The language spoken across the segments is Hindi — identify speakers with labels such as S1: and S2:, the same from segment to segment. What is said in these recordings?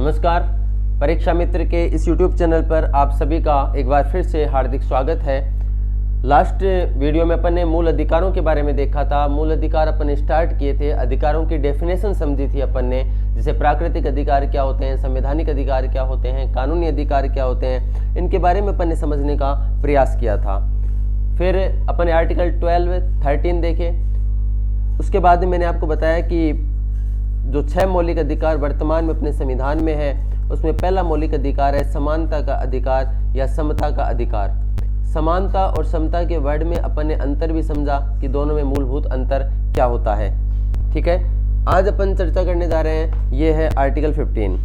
S1: नमस्कार। परीक्षा मित्र के इस YouTube चैनल पर आप सभी का एक बार फिर से हार्दिक स्वागत है। लास्ट वीडियो में अपन ने मूल अधिकारों के बारे में देखा था। मूल अधिकार अपन ने स्टार्ट किए थे, अधिकारों की डेफिनेशन समझी थी अपन ने, जैसे प्राकृतिक अधिकार क्या होते हैं, संवैधानिक अधिकार क्या होते हैं, कानूनी अधिकार क्या होते हैं, इनके बारे में अपन ने समझने का प्रयास किया था। फिर अपन ने आर्टिकल 12, 13 देखे। उसके बाद मैंने आपको बताया कि जो 6 मौलिक अधिकार वर्तमान में अपने संविधान में है, उसमें पहला मौलिक अधिकार है समानता का अधिकार या समता का अधिकार। समानता और समता के वर्ड में अपन ने अंतर भी समझा कि दोनों में मूलभूत अंतर क्या होता है। ठीक है, आज अपन चर्चा करने जा रहे हैं, ये है आर्टिकल 15।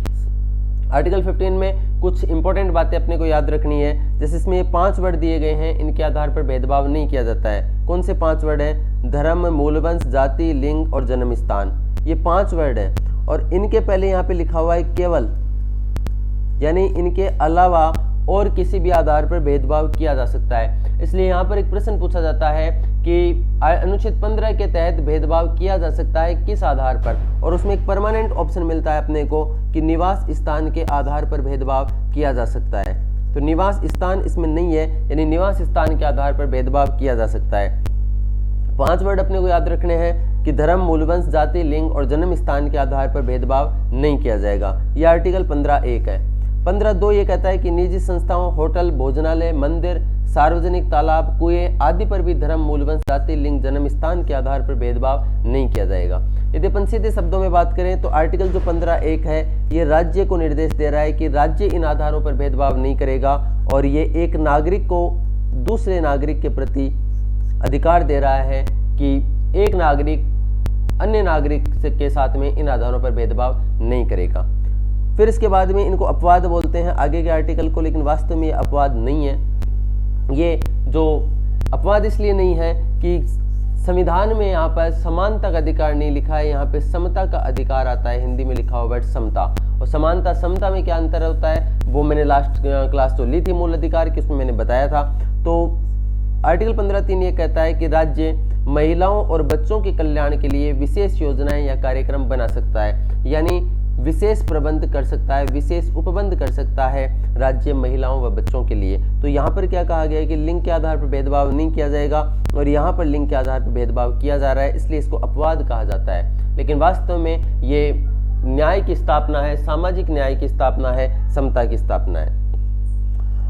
S1: आर्टिकल 15 में कुछ इंपॉर्टेंट बातें अपने को याद रखनी है। जैसे इसमें 5 वर्ड दिए गए हैं, इनके आधार पर भेदभाव नहीं किया जाता है। कौन से 5 वर्ड हैं? धर्म, मूलवंश, जाति, लिंग और जन्म स्थान। ये 5 वर्ड हैं और इनके पहले यहाँ पे लिखा हुआ है केवल, यानी इनके अलावा और किसी भी आधार पर भेदभाव किया जा सकता है। इसलिए यहाँ पर एक प्रश्न पूछा जाता है कि अनुच्छेद 15 के तहत भेदभाव किया जा सकता है किस आधार पर, और उसमें एक परमानेंट ऑप्शन मिलता है अपने को कि निवास स्थान के आधार पर भेदभाव किया जा सकता है। तो निवास स्थान इसमें नहीं है, यानी निवास स्थान के आधार पर भेदभाव किया जा सकता है। 5 वर्ड अपने को याद रखने हैं कि धर्म, मूलवंश, जाति, लिंग और जन्म स्थान के आधार पर भेदभाव नहीं किया जाएगा। यह आर्टिकल 15(1) है। 15(2) ये कहता है कि निजी संस्थाओं, होटल, भोजनालय, मंदिर, सार्वजनिक तालाब, कुएं आदि पर भी धर्म, मूलवंश, जाति, लिंग, जन्म स्थान के आधार पर भेदभाव नहीं किया जाएगा। यदि अपन सीधे शब्दों में बात करें तो आर्टिकल जो 15(1) है, ये राज्य को निर्देश दे रहा है कि राज्य इन आधारों पर भेदभाव नहीं करेगा, और ये एक नागरिक को दूसरे नागरिक के प्रति अधिकार दे रहा है कि एक नागरिक अन्य नागरिक के साथ में इन आधारों पर भेदभाव नहीं करेगा। फिर इसके बाद में इनको अपवाद बोलते हैं आगे के आर्टिकल को, लेकिन वास्तव में ये अपवाद नहीं है। ये जो अपवाद इसलिए नहीं है कि संविधान में यहाँ पर समानता का अधिकार नहीं लिखा है, यहाँ पे समता का अधिकार आता है। हिंदी में लिखा हुआ वर्ड समता, और समानता समता में क्या अंतर होता है वो मैंने लास्ट क्लास जो ली थी मूल अधिकार की, उसमें मैंने बताया था। तो आर्टिकल 15(3) ये कहता है कि राज्य महिलाओं और बच्चों के कल्याण के लिए विशेष योजनाएं या कार्यक्रम बना सकता है, यानी विशेष प्रबंध कर सकता है, विशेष उपबंध कर सकता है राज्य महिलाओं व बच्चों के लिए। तो यहाँ पर क्या कहा गया है कि लिंग के आधार पर भेदभाव नहीं किया जाएगा, और यहाँ पर लिंग के आधार पर भेदभाव किया जा रहा है, इसलिए इसको अपवाद कहा जाता है। लेकिन वास्तव में ये न्याय की स्थापना है, सामाजिक न्याय की स्थापना है, समता की स्थापना है।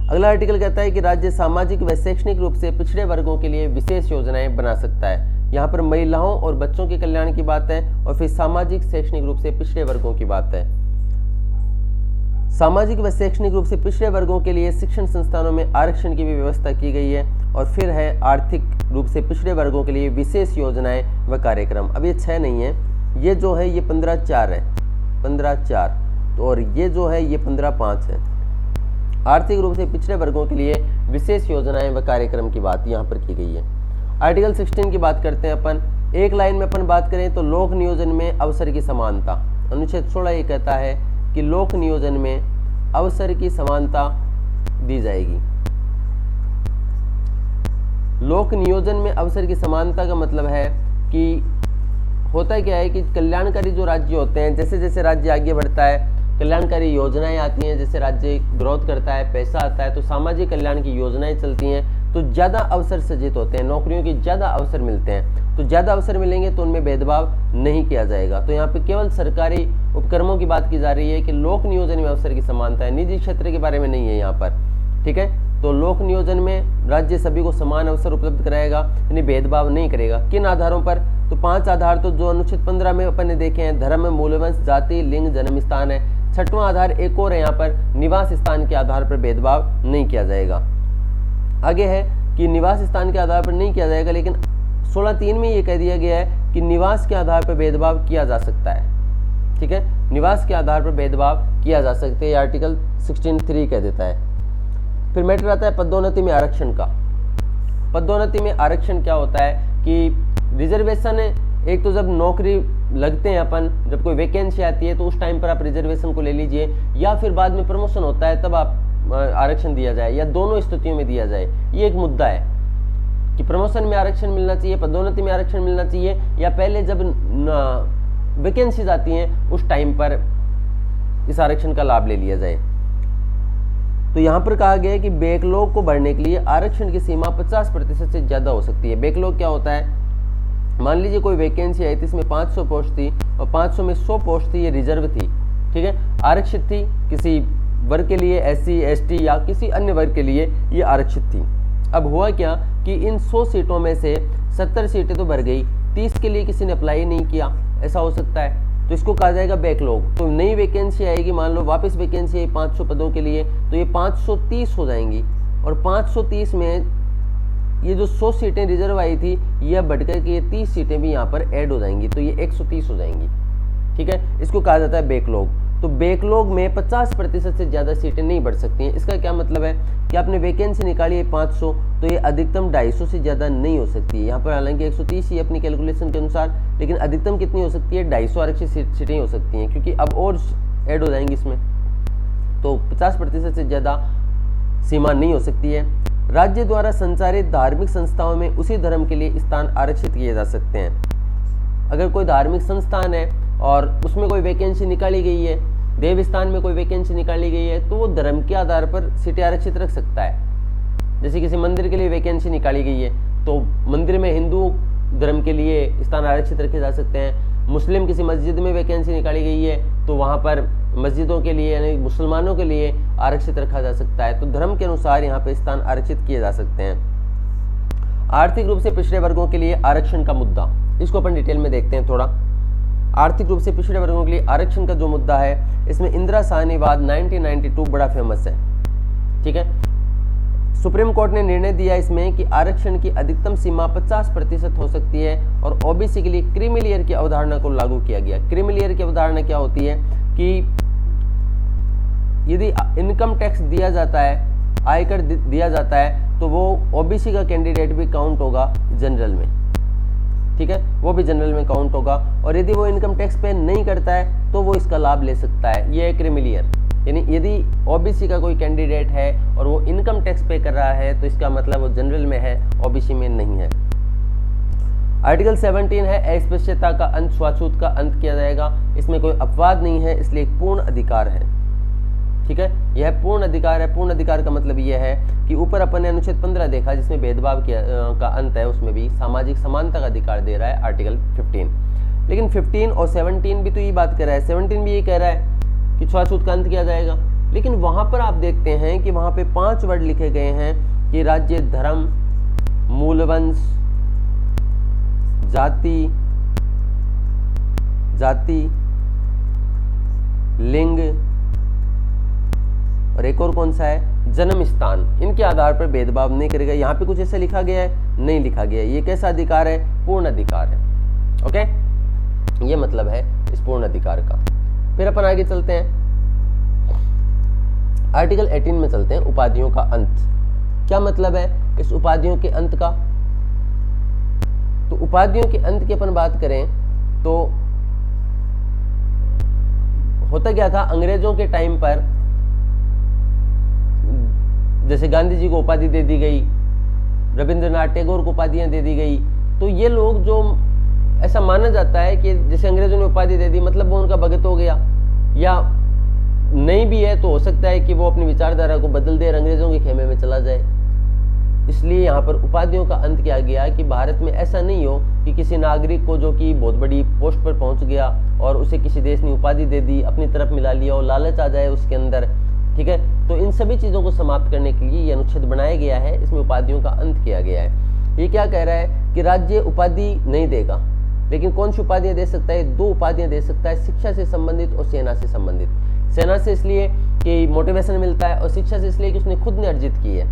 S1: अगला आर्टिकल कहता है कि राज्य सामाजिक व शैक्षणिक रूप से पिछड़े वर्गों के लिए विशेष योजनाएं बना सकता है। यहाँ पर महिलाओं और बच्चों के कल्याण की बात है, और फिर सामाजिक शैक्षणिक रूप से पिछड़े वर्गों की बात है। सामाजिक व शैक्षणिक रूप से पिछड़े वर्गों के लिए शिक्षण संस्थानों में आरक्षण की भी व्यवस्था की गई है। और फिर है आर्थिक रूप से पिछड़े वर्गों के लिए विशेष योजनाएं व कार्यक्रम। अब ये 6 नहीं है, ये जो है ये 15(4) है, 15(4, तो और ये जो है ये 15(5) है। आर्थिक रूप से पिछड़े वर्गों के लिए विशेष योजनाएं व कार्यक्रम की बात यहाँ पर की गई है। आर्टिकल 16 की बात करते हैं अपन। एक लाइन में अपन बात करें तो लोक नियोजन में अवसर की समानता। अनुच्छेद 16 ये कहता है कि लोक नियोजन में अवसर की समानता दी जाएगी। लोक नियोजन में अवसर की समानता का मतलब है कि होता क्या है कि कल्याणकारी जो राज्य होते हैं, जैसे जैसे राज्य आगे बढ़ता है कल्याणकारी योजनाएं आती हैं, जैसे राज्य ग्रोथ करता है, पैसा आता है, तो सामाजिक कल्याण की योजनाएं चलती हैं, तो ज़्यादा अवसर सृजित होते हैं, नौकरियों के ज़्यादा अवसर मिलते हैं। तो ज़्यादा अवसर मिलेंगे तो उनमें भेदभाव नहीं किया जाएगा। तो यहाँ पे केवल सरकारी उपक्रमों की बात की जा रही है कि लोक नियोजन में अवसर की समानता है, निजी क्षेत्र के बारे में नहीं है यहाँ पर। ठीक है, तो लोक नियोजन में राज्य सभी को समान अवसर उपलब्ध कराएगा, यानी भेदभाव नहीं करेगा। किन आधारों पर? तो 5 आधार तो जो अनुच्छेद 15 में अपन ने देखे हैं, धर्म, मूलवंश, जाति, लिंग, जन्म स्थान है। 6वां आधार एक और है, यहाँ पर निवास स्थान के आधार पर भेदभाव नहीं किया जाएगा। आगे है कि निवास स्थान के आधार पर नहीं किया जाएगा, लेकिन 16(3) में ये कह दिया गया है कि निवास के आधार पर भेदभाव किया जा सकता है। ठीक है, निवास के आधार पर भेदभाव किया जा सकते हैं, आर्टिकल 16(3) कह देता है। फिर मैटर आता है पदोन्नति में आरक्षण का। पदोन्नति में आरक्षण क्या होता है कि रिजर्वेशन, एक तो जब नौकरी लगते हैं अपन, जब कोई वैकेंसी आती है तो उस टाइम पर आप रिजर्वेशन को ले लीजिए, या फिर बाद में प्रमोशन होता है तब आप आरक्षण दिया जाए, या दोनों स्थितियों में दिया जाए। ये एक मुद्दा है कि प्रमोशन में आरक्षण मिलना चाहिए, पदोन्नति में आरक्षण मिलना चाहिए, या पहले जब वैकेंसीज आती हैं उस टाइम पर इस आरक्षण का लाभ ले लिया जाए। तो यहाँ पर कहा गया है कि बैकलॉग को भरने के लिए आरक्षण की सीमा 50% से ज़्यादा हो सकती है। बैकलॉग क्या होता है? मान लीजिए कोई वैकेंसी आई थी, इसमें 500 पोस्ट थी और 500 में 100 पोस्ट थी, ये रिजर्व थी, ठीक है, आरक्षित थी किसी वर्ग के लिए, SC ST या किसी अन्य वर्ग के लिए ये आरक्षित थी। अब हुआ क्या कि इन 100 सीटों में से 70 सीटें तो भर गई, 30 के लिए किसी ने अप्लाई नहीं किया, ऐसा हो सकता है, तो इसको कहा जाएगा बैकलॉग। तो नई वैकेंसी आएगी, मान लो वापस वैकेंसी आई 500 पदों के लिए, तो ये 530 हो जाएंगी और 530 में ये जो 100 सीटें रिजर्व आई थी यह बढ़कर के 30 सीटें भी यहाँ पर ऐड हो जाएंगी, तो ये 130 हो जाएंगी, ठीक है, इसको कहा जाता है बैकलॉग। तो बैकलॉग में 50% से ज़्यादा सीटें नहीं बढ़ सकती हैं। इसका क्या मतलब है कि आपने वैकेंसी निकाली है 500, तो ये अधिकतम 250 से ज़्यादा नहीं हो सकती है। यहाँ पर हालांकि 130 ही अपनी कैलकुलेशन के अनुसार, लेकिन अधिकतम कितनी हो सकती है? 250 आरक्षित सीटें हो सकती हैं, क्योंकि अब और ऐड हो जाएंगी इसमें, तो 50% से ज़्यादा सीमा नहीं हो सकती है। राज्य द्वारा संचालित धार्मिक संस्थाओं में उसी धर्म के लिए स्थान आरक्षित किए जा सकते हैं। अगर कोई धार्मिक संस्थान है और उसमें कोई वैकेंसी निकाली गई है, देवस्थान में कोई वैकेंसी निकाली गई है, तो वो धर्म के आधार पर सीटें आरक्षित रख सकता है। जैसे किसी मंदिर के लिए वैकेंसी निकाली गई है, तो मंदिर में हिंदू धर्म के लिए स्थान आरक्षित रखे जा सकते हैं। मुस्लिम किसी मस्जिद में वैकेंसी निकाली गई है, तो वहाँ पर मस्जिदों के लिए यानी मुसलमानों के लिए आरक्षित रखा जा सकता है। तो धर्म के अनुसार यहाँ पे स्थान आरक्षित किए जा सकते हैं। आर्थिक रूप से पिछड़े वर्गों के लिए आरक्षण का मुद्दा, इसको अपन डिटेल में देखते हैं थोड़ा। आर्थिक रूप से पिछड़े वर्गों के लिए आरक्षण का जो मुद्दा है, इसमें इंदिरा साहनीवाद 1992 बड़ा फेमस है, ठीक है। सुप्रीम कोर्ट ने निर्णय दिया इसमें कि आरक्षण की अधिकतम सीमा 50% हो सकती है और ओबीसी के लिए क्रीमी लेयर की अवधारणा को लागू किया गया। क्रीमी लेयर की अवधारणा क्या होती है कि यदि इनकम टैक्स दिया जाता है, आयकर दिया जाता है, तो वो ओबीसी का कैंडिडेट भी काउंट होगा जनरल में, ठीक है, वो भी जनरल में काउंट होगा। और यदि वो इनकम टैक्स पे नहीं करता है तो वो इसका लाभ ले सकता है। ये है क्रीमी लेयर, यानी यदि ओबीसी का कोई कैंडिडेट है और वो इनकम टैक्स पे कर रहा है तो इसका मतलब वो जनरल में है, ओबीसी में नहीं है। आर्टिकल 17 है अस्पृश्यता का अंत, छुआछूत का अंत किया जाएगा। इसमें कोई अपवाद नहीं है, इसलिए एक पूर्ण अधिकार है, ठीक है, यह पूर्ण अधिकार है। पूर्ण अधिकार का मतलब यह है कि ऊपर अपन ने अनुच्छेद 15 देखा जिसमें भेदभाव का अंत है, उसमें भी सामाजिक समानता का अधिकार दे रहा है आर्टिकल 15। लेकिन 15 और 17 भी तो ये बात कर रहा है, 17 भी ये कह रहा है कि छुआछूत का अंत किया जाएगा। लेकिन वहां पर आप देखते हैं कि वहां पे 5 वर्ड लिखे गए हैं कि राज्य, धर्म, मूलवंश, जाति, लिंग और एक और कौन सा है, जन्म स्थान, इनके आधार पर भेदभाव नहीं करेगा। यहाँ पे कुछ ऐसा लिखा गया है? नहीं लिखा गया है। ये कैसा अधिकार है? पूर्ण अधिकार है। ओके, ये मतलब है इस पूर्ण अधिकार का। फिर अपन आगे चलते हैं, आर्टिकल 18 में चलते हैं, उपाधियों का अंत। क्या मतलब है इस उपाधियों के अंत का? तो उपाधियों के अंत की अपन बात करें तो होता क्या था, अंग्रेजों के टाइम पर जैसे गांधी जी को उपाधि दे दी गई, रविंद्रनाथ टैगोर को उपाधियां दे दी गई, तो ये लोग जो ऐसा माना जाता है कि जैसे अंग्रेजों ने उपाधि दे दी मतलब वो उनका भगत हो गया, या नहीं भी है तो हो सकता है कि वो अपनी विचारधारा को बदल दे और अंग्रेजों के खेमे में चला जाए। इसलिए यहाँ पर उपाधियों का अंत किया गया कि भारत में ऐसा नहीं हो कि किसी नागरिक को जो कि बहुत बड़ी पोस्ट पर पहुंच गया और उसे किसी देश ने उपाधि दे दी, अपनी तरफ मिला लिया और लालच आ जाए उसके अंदर, ठीक है। तो इन सभी चीज़ों को समाप्त करने के लिए ये अनुच्छेद बनाया गया है, इसमें उपाधियों का अंत किया गया है। ये क्या कह रहा है कि राज्य उपाधि नहीं देगा, लेकिन कौन सी उपाधियां दे सकता है? 2 उपाधियां दे सकता है, शिक्षा से संबंधित और सेना से संबंधित। सेना से इसलिए कि मोटिवेशन मिलता है और शिक्षा से इसलिए कि उसने खुद ने अर्जित की है।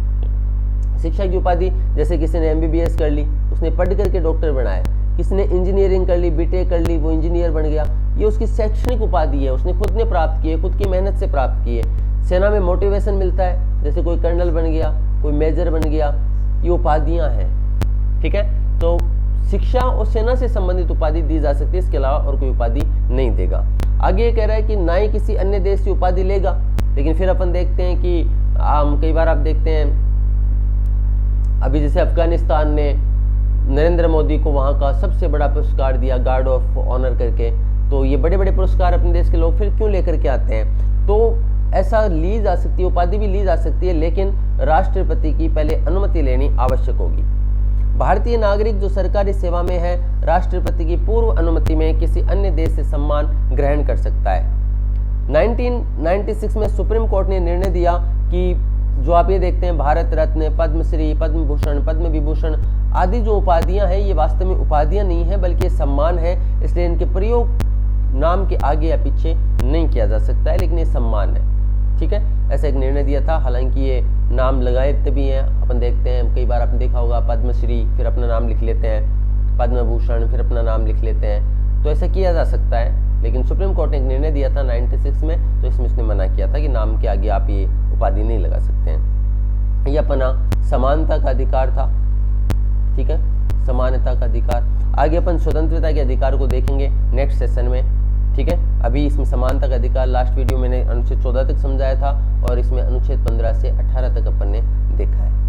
S1: शिक्षा की उपाधि जैसे किसी ने MBBS कर ली, उसने पढ़ करके डॉक्टर बनाया, किसी ने इंजीनियरिंग कर ली, BTech कर ली, वो इंजीनियर बन गया, ये उसकी शैक्षणिक उपाधि है, उसने खुद ने प्राप्त की है, खुद की मेहनत से प्राप्त की है। सेना में मोटिवेशन मिलता है, जैसे कोई कर्नल बन गया, कोई मेजर बन गया, ये उपाधियां हैं, ठीक है। तो शिक्षा और सेना से संबंधित उपाधि दी जा सकती है, इसके अलावा और कोई उपाधि नहीं देगा। आगे ये कह रहा है कि ना ही किसी अन्य देश से उपाधि लेगा, लेकिन फिर अपन देखते हैं कि कई बार आप देखते हैं अभी जैसे अफगानिस्तान ने नरेंद्र मोदी को वहाँ का सबसे बड़ा पुरस्कार दिया, गार्ड ऑफ ऑनर करके, तो ये बड़े बड़े पुरस्कार अपने देश के लोग फिर क्यों लेकर के आते हैं? तो ऐसा ली जा सकती है, उपाधि भी ली जा सकती है, लेकिन राष्ट्रपति की पहले अनुमति लेनी आवश्यक होगी। भारतीय नागरिक जो सरकारी सेवा में है, राष्ट्रपति की पूर्व अनुमति में किसी अन्य देश से सम्मान ग्रहण कर सकता है। 1996 में सुप्रीम कोर्ट ने निर्णय दिया कि जो आप ये देखते हैं भारत रत्न, पद्मश्री, पद्म भूषण, पद्म विभूषण आदि जो उपाधियां हैं, ये वास्तव में उपाधियां नहीं है बल्कि सम्मान है, इसलिए इनके प्रयोग नाम के आगे या पीछे नहीं किया जा सकता है, लेकिन ये सम्मान है। ठीक है, ऐसा एक निर्णय दिया था। हालांकि ये नाम लगाए भी हैं, अपन देखते हैं कई बार आपने देखा होगा पद्मश्री फिर अपना नाम लिख लेते हैं, पद्म भूषण फिर अपना नाम लिख लेते हैं, तो ऐसा किया जा सकता है। लेकिन सुप्रीम कोर्ट ने एक निर्णय दिया था 96 में, तो इसमें इसने मना किया था कि नाम के आगे आप ये उपाधि नहीं लगा सकते हैं। ये अपना समानता का अधिकार था। ठीक है, समानता का अधिकार। आगे अपन स्वतंत्रता के अधिकार को देखेंगे नेक्स्ट सेशन में। ठीक है, अभी इसमें समानता का अधिकार लास्ट वीडियो मैंने अनुच्छेद 14 तक समझाया था और इसमें अनुच्छेद 15 से 18 तक अपन ने देखा है।